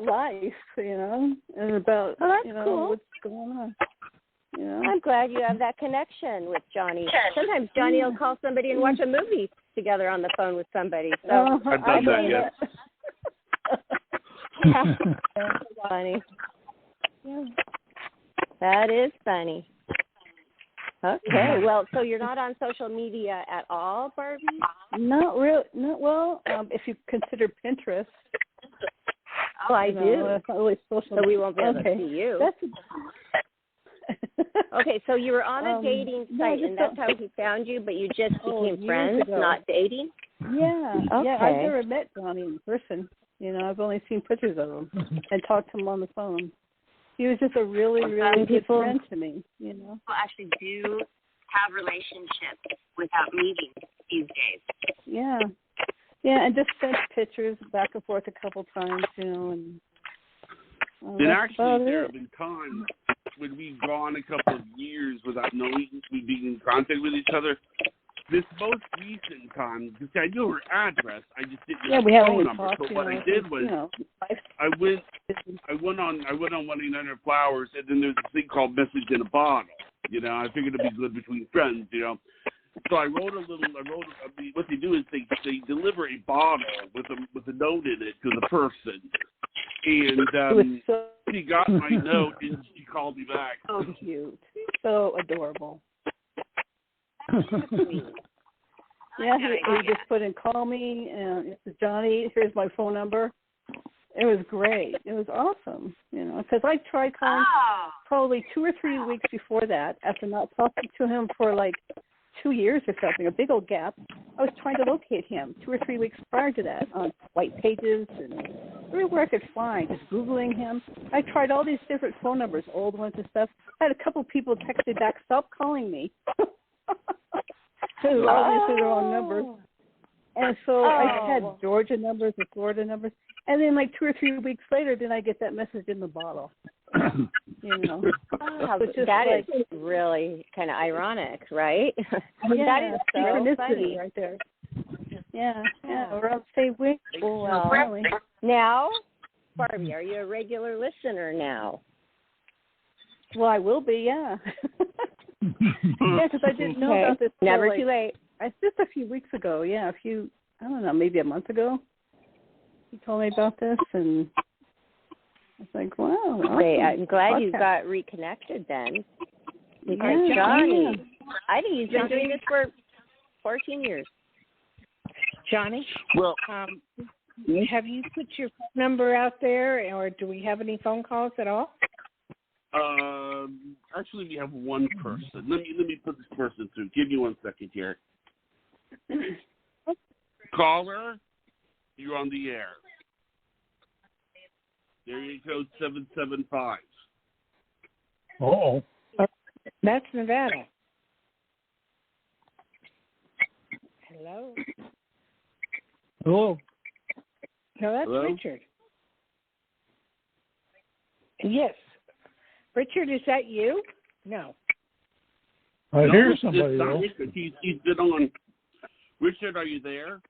life, and about cool. what's going on. I'm glad you have that connection with Johnny. Sometimes Johnny will call somebody and watch a movie together on the phone with somebody. So I've done that, yeah. That's funny. Yeah. That is funny. Okay, well, so you're not on social media at all, Barbie? Not really. Well, if you consider Pinterest. Oh, I do. That's not really social. So we won't be able to see you. Okay, so you were on a dating site, and that's how he found you, but you just became friends, not dating? Yeah. Okay. Yeah, I've never met Johnny in person. You know, I've only seen pictures of him and talked to him on the phone. He was just a really, really good people, friend to me, you know. People actually do have relationships without meeting these days. Yeah. Yeah, and just sent pictures back and forth a couple times, you know, and actually there have been times when we've gone a couple of years without knowing we being in contact with each other. This most recent time, because I knew her address, I just didn't know her phone number. So what I did was I went on 1-800-Flowers, and then there's a thing called Message in a Bottle. You know, I figured it'd be good between friends. You know, so what they do is they deliver a bottle with a note in it to the person, and she got my note and she called me back. So cute, so adorable. Yeah, he just put in call me, and this is Johnny. Here's my phone number. It was great. It was awesome, you know, because I tried calling probably 2 or 3 weeks before that after not talking to him for like 2 years or something, a big old gap. I was trying to locate him 2 or 3 weeks prior to that on white pages and everywhere I could find, just Googling him. I tried all these different phone numbers, old ones and stuff. I had a couple people text me back, stop calling me. It was obviously the wrong numbers. And so I had Georgia numbers and Florida numbers. And then like 2 or 3 weeks later, then I get that message in the bottle. You know. That is really kind of ironic, right? Yeah, that is so funny. Right there. Yeah, we're on the same week. Really. Now, Barbie, are you a regular listener now? Well, I will be, yeah. Yeah, because I didn't know about this. Never too late. Just a few weeks ago, I don't know, maybe a month ago. He told me about this, and I was like, wow. Awesome. I'm glad you got reconnected then. Because Johnny, I think he's been doing this for 14 years. Johnny? Well, have you put your phone number out there, or do we have any phone calls at all? Actually, we have one person. Let me put this person through. Give me 1 second here. Caller, you're on the air. Area code 775. Uh-oh. That's Nevada. Hello? Hello. No, that's Hello? Richard. Yes. Richard, is that you? No. I hear somebody, though. He's been on. Richard, are you there?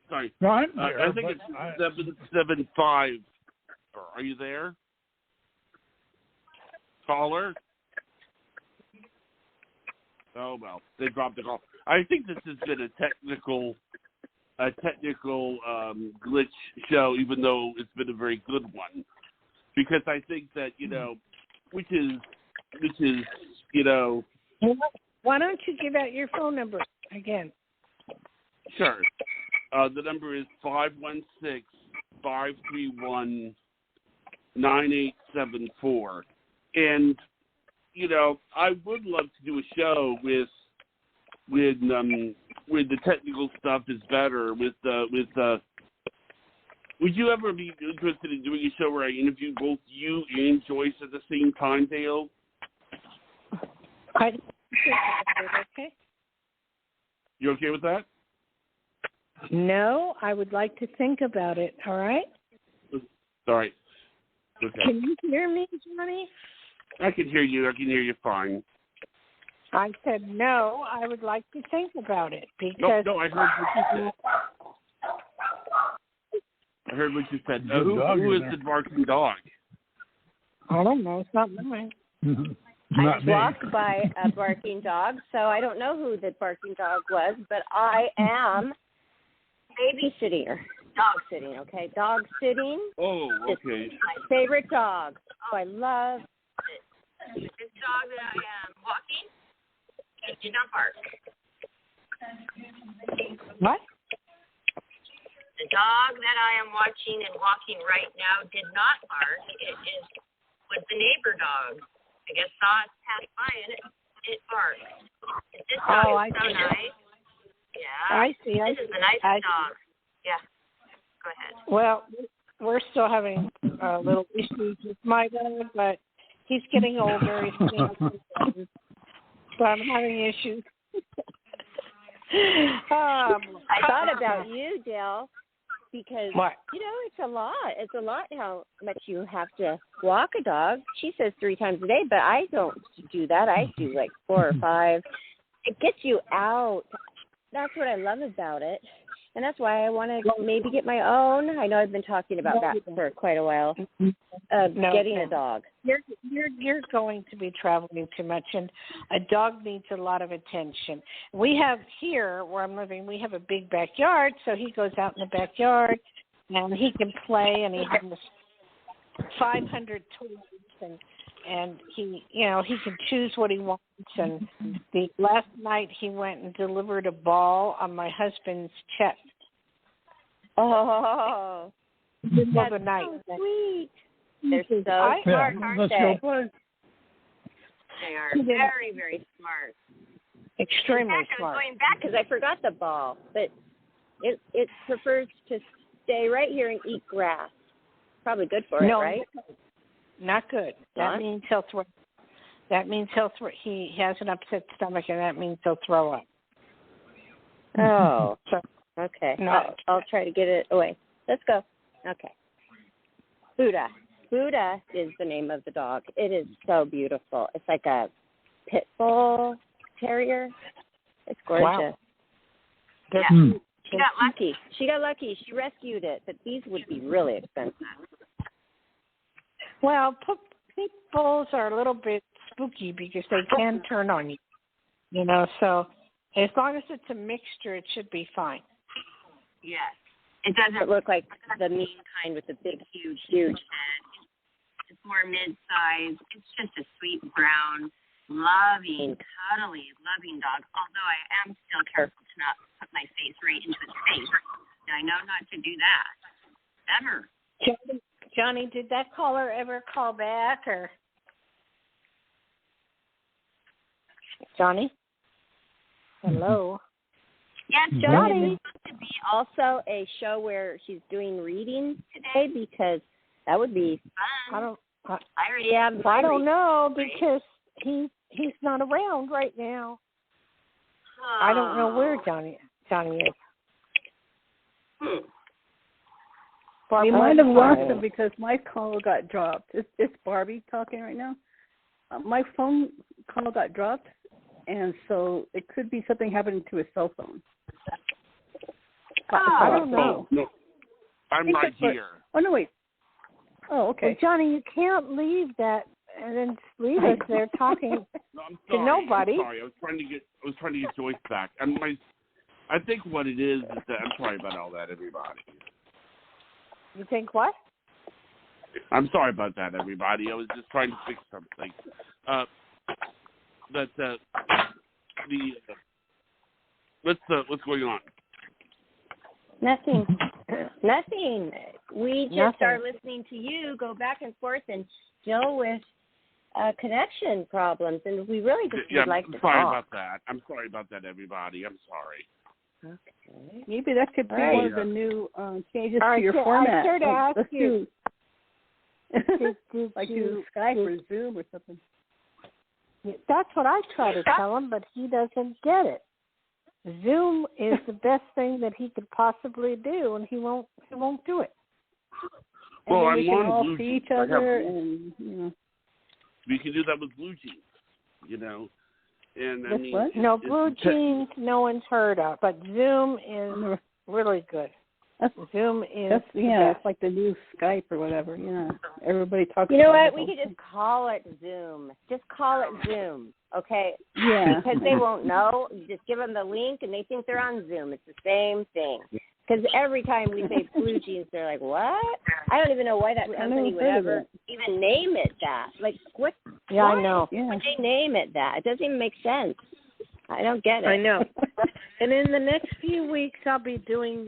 Sorry. No, I'm there, I think it's 775. Are you there? Caller? Oh, well, they dropped the call. I think this has been a technical glitch show, even though it's been a very good one. Because I think that, you know, which is, you know. Why don't you give out your phone number again? Sure. The number is 516-531-9874. And, you know, I would love to do a show with the technical stuff is better, would you ever be interested in doing a show where I interview both you and Joyce at the same time, Dayle? Okay. You okay with that? No, I would like to think about it, all right? All right. Okay. Can you hear me, Johnny? I can hear you. I can hear you fine. I said no, I would like to think about it because... No, I heard what you said. I heard what you said. Who is the barking dog? I don't know. It's not mine. I walked by a barking dog, so I don't know who the barking dog was, but I am babysitting, dog sitting, okay? Dog sitting. Oh, okay. It's my favorite dog. Oh, I love it. This dog that I am walking, it did not bark. What? The dog that I am watching and walking right now did not bark. Was the neighbor dog. I guess saw us pass by and it barked. This dog is so nice. Yeah. I see. This is a nice dog. Yeah. Go ahead. Well, we're still having little issues with my dog, but he's getting older. He's getting older, so I'm having issues. I thought about you, Dayle, because what? it's a lot. It's a lot how much you have to walk a dog. She says 3 times a day, but I don't do that. I do like 4 or 5. It gets you out. That's what I love about it. And that's why I want to maybe get my own. I know I've been talking about that for quite a while. Getting a dog. You're going to be traveling too much, and a dog needs a lot of attention. We have here where I'm living, we have a big backyard, so he goes out in the backyard and he can play, and he has 500 toys, and he he can choose what he wants. And the last night he went and delivered a ball on my husband's chest. Oh, that's the night. So sweet. They're so smart, aren't they? They are very, very smart. Extremely smart. I was smart. going back because I forgot the ball, but it prefers to stay right here and eat grass. Probably good for it, right? Not good. That means he'll throw. That means he has an upset stomach, and that means he'll throw up. Oh, so, okay. No. I'll try to get it away. Let's go. Okay. Buddha. Buddha is the name of the dog. It is so beautiful. It's like a pit bull terrier. It's gorgeous. Wow. Yeah. She got lucky. She rescued it, but these would be really expensive. Well, pit bulls are a little bit spooky because they can turn on you. So as long as it's a mixture, it should be fine. Yes. It doesn't look like the mean kind with the big, huge head. It's more mid-size. It's just a sweet brown, loving, cuddly, loving dog. Although I am still careful to not put my face right into its face. I know not to do that. Ever. Johnny, did that caller ever call back, or? Johnny? Hello? Yes, Johnny. It's supposed to be also a show where she's doing readings today because that would be fun. I already have. I don't know because he's not around right now. Oh. I don't know where Johnny is. We might have lost him because my call got dropped. It's Barbie talking right now. My phone call got dropped, and so it could be something happening to his cell phone. I don't know. No, I'm right here. Oh, no, wait. Oh, okay. Well, Johnny, you can't leave that and then just leave us there talking to nobody. I'm sorry. I was trying to get Joyce back. I think what it is that I'm sorry about all that, everybody. You think what? I'm sorry about that, everybody. I was just trying to fix something. What's going on? Nothing. We just are listening to you go back and forth and deal with connection problems, and we really just would like to talk. I'm sorry about that, everybody. I'm sorry. Okay. Maybe that could be one of the new changes to your format. I'm sure to ask you. Like do Skype or Zoom or something. That's what I try to tell him, but he doesn't get it. Zoom is the best thing that he could possibly do, and he won't do it. Well, and we can all Blue see each other, and we can do that with Blue Jeans, And I mean, no Blue Jeans, no one's heard of, but Zoom is really good. Zoom is it's like the new Skype or whatever. Yeah, everybody talks. You know what? We could just call it Zoom. Just call it Zoom, okay? Yeah. Because they won't know. You just give them the link, and they think they're on Zoom. It's the same thing. Because every time we say Blue Jeans, they're like, "What?" I don't even know why that company would ever even name it that. Like, what? Yeah, I know. Why would they name it that? It doesn't even make sense. I don't get it. I know. And in the next few weeks, I'll be doing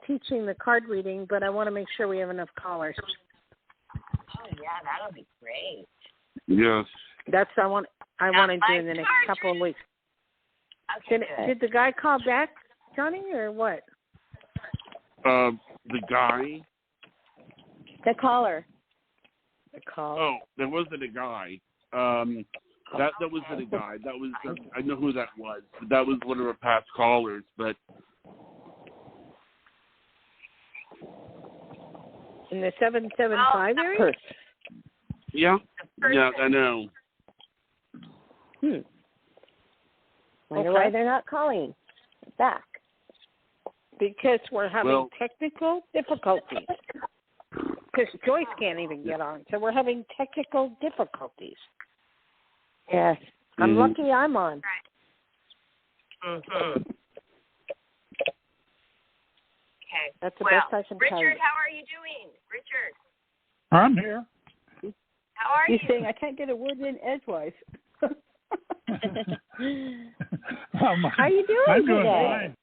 teaching the card reading, but I want to make sure we have enough callers. Oh yeah, that'll be great. Yes. That's I want to do in the next couple of weeks. Okay, did the guy call back, Johnny, or what? The guy. The caller. Oh, there wasn't a guy. That wasn't a guy. That was I know who that was. That was one of our past callers, but. In the 775 area? Yeah, I know. Wonder why they're not calling back. Because we're having technical difficulties. Because Joyce can't even get on, so we're having technical difficulties. Yes, I'm lucky I'm on. Okay. That's the best I can tell you. Richard, how are you doing? Richard. I'm here. How are you? He's saying I can't get a word in edgewise. How are you doing I'm doing today? fine.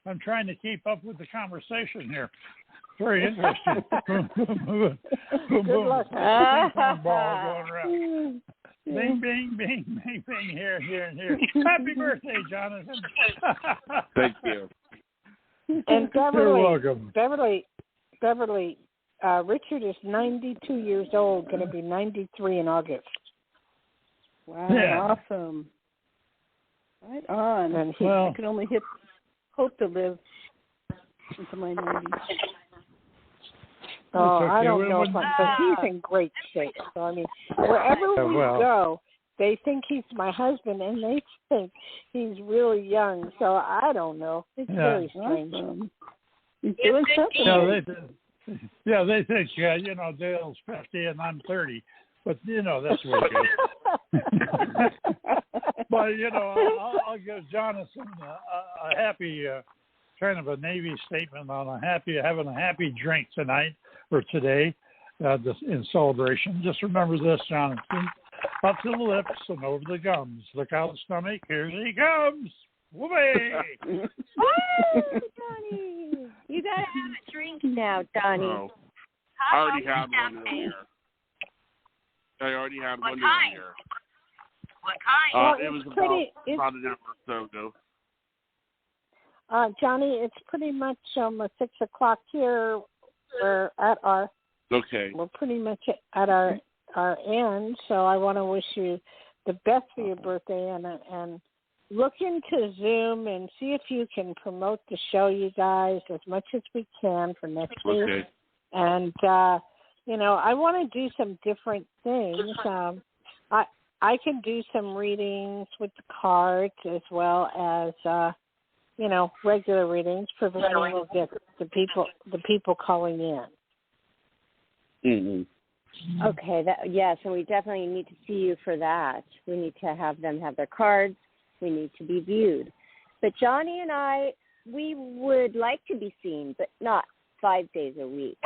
I'm trying to keep up with the conversation here. Very interesting. Boom, boom, boom, boom, boom. luck. Ping-pong ball going around. Bing, bing, bing, bing, bing, here, and here. Happy birthday, Jonathan. Thank you. And You're welcome. Beverly, Richard is 92 years old, going to be 93 in August. Wow, Yeah. awesome. Right on. And I can only hope to live into my 90s. Oh, okay. I don't know, but he's in great shape. So, I mean, wherever we go, they think he's my husband, and they think he's really young. So I don't know. It's very strange. Awesome. He's doing something. They think, Dale's 50 and I'm 30. But, that's the way it goes. But, I'll give Jonathan a happy, kind of a Navy statement on having a happy drink tonight or today in celebration. Just remember this, Jonathan. Up to the lips and over the gums. Look out the stomach. Here he comes. Whoopee! Woo, Donnie! You got to have a drink now, Donnie. Oh. I already had one earlier. What kind? What kind? It was about an hour or so ago. Johnny, it's pretty much 6 o'clock here. We're at we're pretty much at our end. So I want to wish you the best for your birthday and look into Zoom and see if you can promote the show, you guys, as much as we can for next week. And I want to do some different things. I can do some readings with the cards as well as regular readings, providing the people calling in. Mm-hmm. Okay, so we definitely need to see you for that. We need to have them have their cards. We need to be viewed. But Johnny and I, we would like to be seen, but not 5 days a week.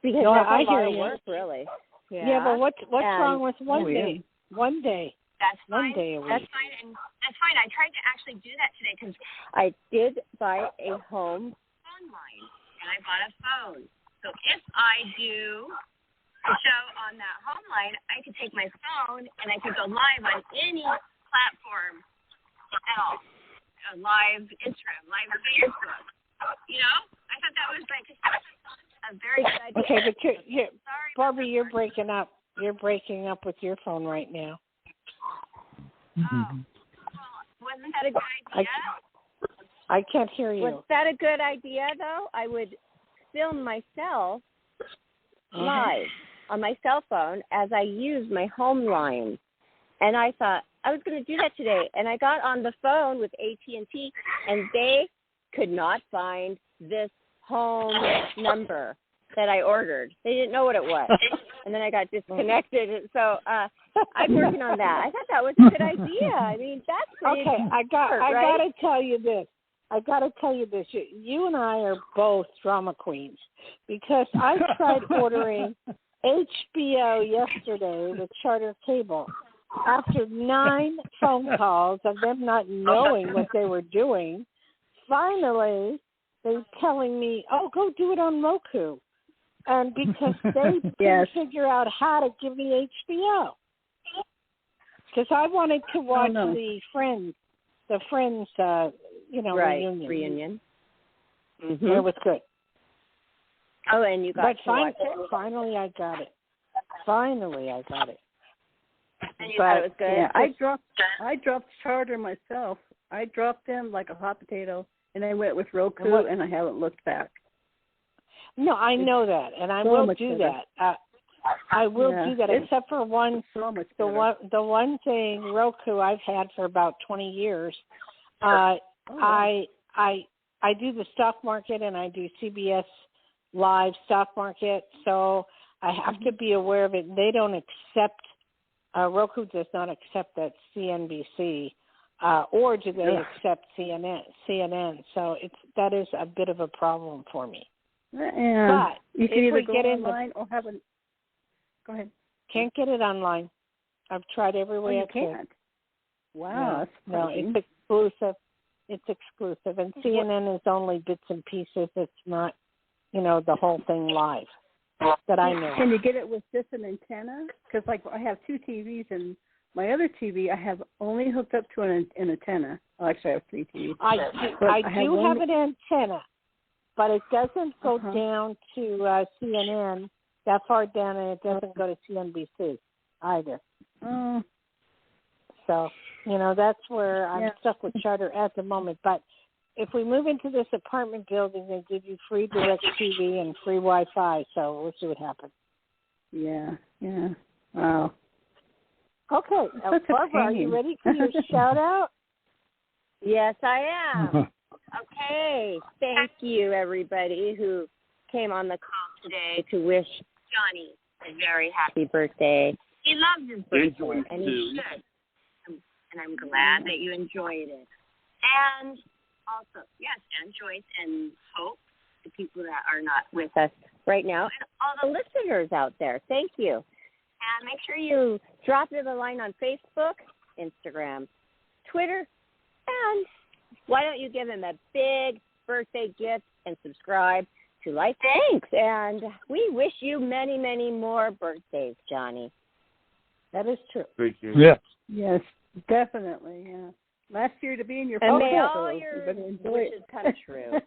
Because that's a lot of work, really. Yeah, but what's wrong with one day? One day. That's fine. 1 day a week. That's fine, and that's fine. I tried to actually do that today because I did buy a home phone line, and I bought a phone. So if I do a show on that home line, I could take my phone and I could go live on any platform at all. Live Instagram, live Facebook. I thought that was like a very good idea. Okay, but Barbara, you're breaking up. You're breaking up with your phone right now. Oh, wasn't that a good idea? I can't hear you. Was that a good idea, though? I would film myself live on my cell phone as I use my home line. And I thought I was going to do that today. And I got on the phone with AT&T, and they could not find this home number that I ordered. They didn't know what it was. And then I got disconnected. So I'm working on that. I thought that was a good idea. I mean, that's pretty okay. I got to tell you this. You and I are both drama queens because I tried ordering HBO yesterday with Charter Cable. After 9 phone calls of them not knowing what they were doing, finally they're telling me, "Oh, go do it on Roku." And because they couldn't figure out how to give me HBO. Because I wanted to watch the Friends, reunion. Reunion. Mm-hmm. It was good. Oh, and you got But to watch it? finally I got it. Finally I got it. And you thought it was good? Yeah, I dropped Charter myself. I dropped them like a hot potato, and I went with Roku, and I haven't looked back. No, I know that, and I will do that. I will do that, except for one. The one thing, Roku, I've had for about 20 years. I do the stock market, and I do CBS Live stock market, so I have to be aware of it. They don't accept. Roku does not accept that CNBC, or do they accept CNN? So that is a bit of a problem for me. But you can if either we go get online or have a. Go ahead. Can't get it online. I've tried every way I could. Can't. Wow. No, it's exclusive. It's exclusive, and CNN is only bits and pieces. It's not, the whole thing live that I know. Can you get it with just an antenna? Because I have two TVs, and my other TV I have only hooked up to an antenna. Oh, actually, I have three TVs. I do have an antenna, but it doesn't go down to CNN that far down, and it doesn't go to CNBC either. So, that's where I'm stuck with Charter at the moment. But if we move into this apartment building, they give you free direct TV and free Wi-Fi. So we'll see what happens. Yeah. Wow. Okay, Barbara, are you ready for your shout out? Yes, I am. Okay, thank you everybody who came on the call today to wish Johnny a very happy birthday. He loves his birthday, and he should. And I'm glad that you enjoyed it. And also, yes, and Joyce and Hope, the people that are not with us right now, and all the listeners out there, thank you. And make sure you drop them a line on Facebook, Instagram, Twitter, and why don't you give him a big birthday gift and subscribe to Life Thanks. And we wish you many, many more birthdays, Johnny. That is true. Thank you. Yeah. Yes, definitely. Yeah. Last year to be in your and photo, may all so your enjoy wishes come true.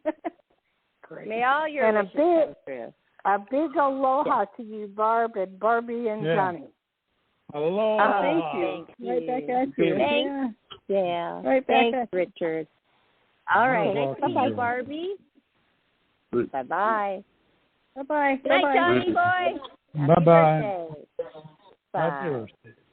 Great. May all your wishes come true. A big aloha to you, Barb, and Barbie and Johnny. Aloha. Thank you. Right back at you. Thanks. Yeah. Right back Thanks, at you. Richard. All right. Nice Nice to meet you, Barbie. Bye-bye. Bye-bye. Good night, Johnny boy. Bye-bye. Happy birthday. Happy birthday.